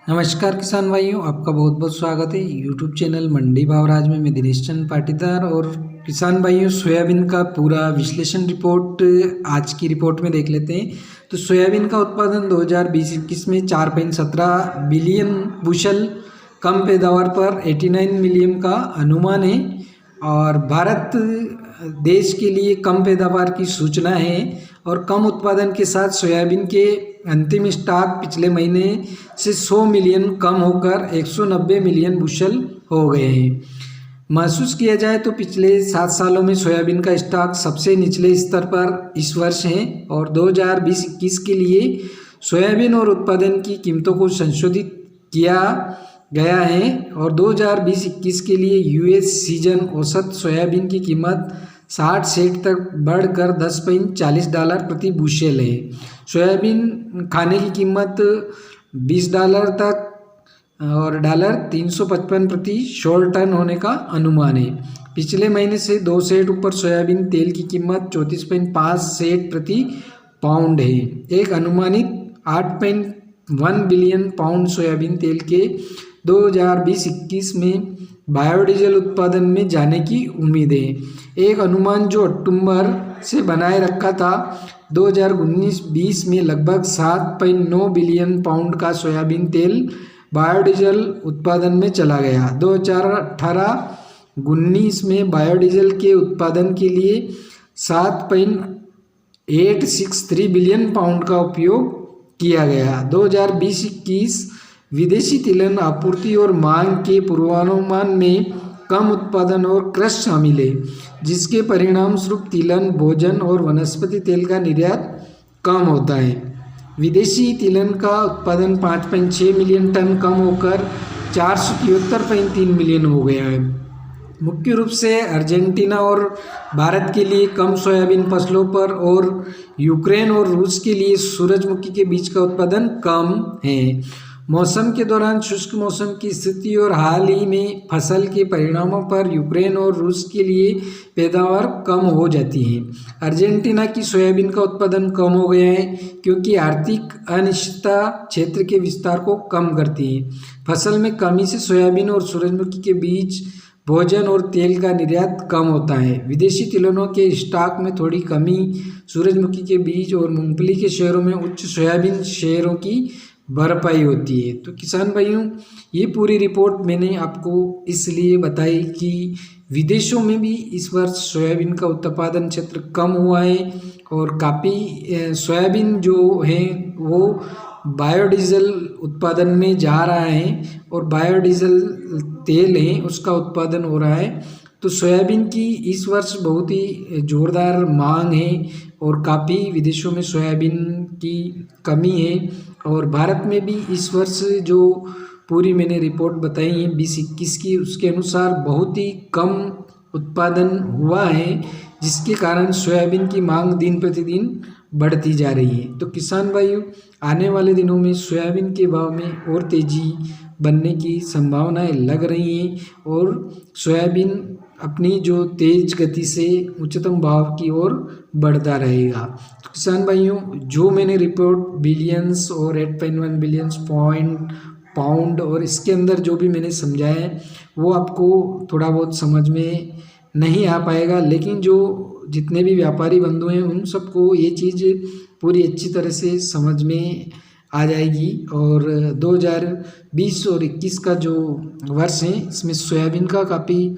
नमस्कार किसान भाइयों, आपका बहुत बहुत स्वागत है यूट्यूब चैनल मंडी भाव राज में। मैं दिनेश चंद पाटीदार। और किसान भाइयों, सोयाबीन का पूरा विश्लेषण रिपोर्ट आज की रिपोर्ट में देख लेते हैं। तो सोयाबीन का उत्पादन 2020-21 में 4.17 बिलियन बुशल, कम पैदावार पर 89 मिलियन का अनुमान है। और भारत देश के लिए कम पैदावार की सूचना है और कम उत्पादन के साथ सोयाबीन के अंतिम स्टॉक पिछले महीने से 100 मिलियन कम होकर 190 मिलियन बुशल हो गए हैं। महसूस किया जाए तो पिछले 7 सालों में सोयाबीन का स्टॉक सबसे निचले स्तर पर इस वर्ष है। और 2020-21 के लिए सोयाबीन और उत्पादन की कीमतों को संशोधित किया गया है। और 2020-21 के लिए यूएस सीजन औसत सोयाबीन की कीमत 60 सेंट तक बढ़कर $10.40 प्रति बुशेल है। सोयाबीन खाने की कीमत $20 तक और $355 प्रति शॉर्ट टन होने का अनुमान है। पिछले महीने से 2 सेंट ऊपर सोयाबीन तेल की कीमत 34.5 सेंट प्रति पाउंड है। एक अनुमानित 8.1 बिलियन पाउंड सोयाबीन तेल के 2020-21 में बायोडीजल उत्पादन में जाने की उम्मीद है। एक अनुमान जो अक्टूबर से बनाए रखा था, 2019-20 में लगभग 7.9 बिलियन पाउंड का सोयाबीन तेल बायोडीजल उत्पादन में चला गया। 2018-19 में बायोडीजल के उत्पादन के लिए 7.863 बिलियन पाउंड का उपयोग किया गया। 2020-21 विदेशी तिलहन आपूर्ति और मांग के पूर्वानुमान में कम उत्पादन और क्रश शामिल है, जिसके परिणाम स्वरूप तिलहन, भोजन और वनस्पति तेल का निर्यात कम होता है। विदेशी तिलहन का उत्पादन 5.6 मिलियन टन कम होकर 473.3 मिलियन हो गया है। मुख्य रूप से अर्जेंटीना और भारत के लिए कम सोयाबीन फसलों पर और यूक्रेन और रूस के लिए सूरजमुखी के बीज का उत्पादन कम है। मौसम के दौरान शुष्क मौसम की स्थिति और हाल ही में फसल के परिणामों पर यूक्रेन और रूस के लिए पैदावार कम हो जाती है। अर्जेंटीना की सोयाबीन का उत्पादन कम हो गया है क्योंकि आर्थिक अनिश्चितता क्षेत्र के विस्तार को कम करती है। फसल में कमी से सोयाबीन और सूरजमुखी के बीज, भोजन और तेल का निर्यात कम होता है। विदेशी तिलहनों के स्टॉक में थोड़ी कमी, सूरजमुखी के बीज और मूंगफली के शेयरों में उच्च सोयाबीन शेयरों की भरपाई होती है। तो किसान भाइयों, ये पूरी रिपोर्ट मैंने आपको इसलिए बताई कि विदेशों में भी इस वर्ष सोयाबीन का उत्पादन क्षेत्र कम हुआ है और काफ़ी सोयाबीन जो है वो बायोडीजल उत्पादन में जा रहा है और बायोडीजल तेल है उसका उत्पादन हो रहा है। तो सोयाबीन की इस वर्ष बहुत ही ज़ोरदार मांग है और काफ़ी विदेशों में सोयाबीन की कमी है। और भारत में भी इस वर्ष जो पूरी मैंने रिपोर्ट बताई है 20-21 की, उसके अनुसार बहुत ही कम उत्पादन हुआ है, जिसके कारण सोयाबीन की मांग दिन प्रतिदिन बढ़ती जा रही है। तो किसान भाइयों, आने वाले दिनों में सोयाबीन के भाव में और तेज़ी बनने की संभावनाएं लग रही हैं और सोयाबीन अपनी जो तेज गति से उच्चतम भाव की ओर बढ़ता रहेगा। तो किसान भाइयों, जो मैंने रिपोर्ट बिलियंस और 8.1 बिलियंस पाउंड और इसके अंदर जो भी मैंने समझाया है वो आपको थोड़ा बहुत समझ में नहीं आ पाएगा, लेकिन जो जितने भी व्यापारी बंधु हैं उन सबको ये चीज़ पूरी अच्छी तरह से समझ में आ जाएगी। और 2020 और 21 का जो वर्ष है इसमें सोयाबीन का काफ़ी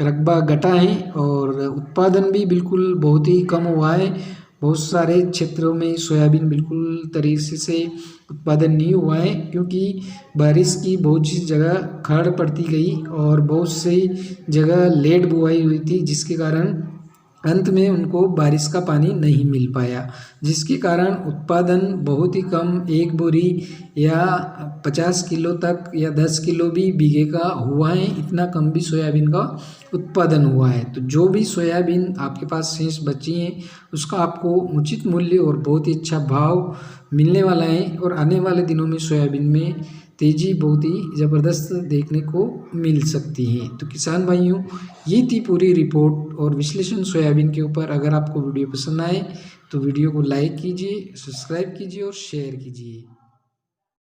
रकबा घटा है और उत्पादन भी बिल्कुल बहुत ही कम हुआ है। बहुत सारे क्षेत्रों में सोयाबीन बिल्कुल तरीके से उत्पादन नहीं हुआ है क्योंकि बारिश की बहुत सी जगह खाड़ पड़ती गई और बहुत सी जगह लेट बुआई हुई थी, जिसके कारण अंत में उनको बारिश का पानी नहीं मिल पाया, जिसके कारण उत्पादन बहुत ही कम, एक बोरी या 50 किलो तक या 10 किलो भी बीघे का हुआ है। इतना कम भी सोयाबीन का उत्पादन हुआ है। तो जो भी सोयाबीन आपके पास शेष बची हैं उसका आपको उचित मूल्य और बहुत ही अच्छा भाव मिलने वाला है और आने वाले दिनों में सोयाबीन में तेज़ी बहुत ही ज़बरदस्त देखने को मिल सकती है। तो किसान भाइयों, ये थी पूरी रिपोर्ट और विश्लेषण सोयाबीन के ऊपर। अगर आपको वीडियो पसंद आए तो वीडियो को लाइक कीजिए, सब्सक्राइब कीजिए और शेयर कीजिए।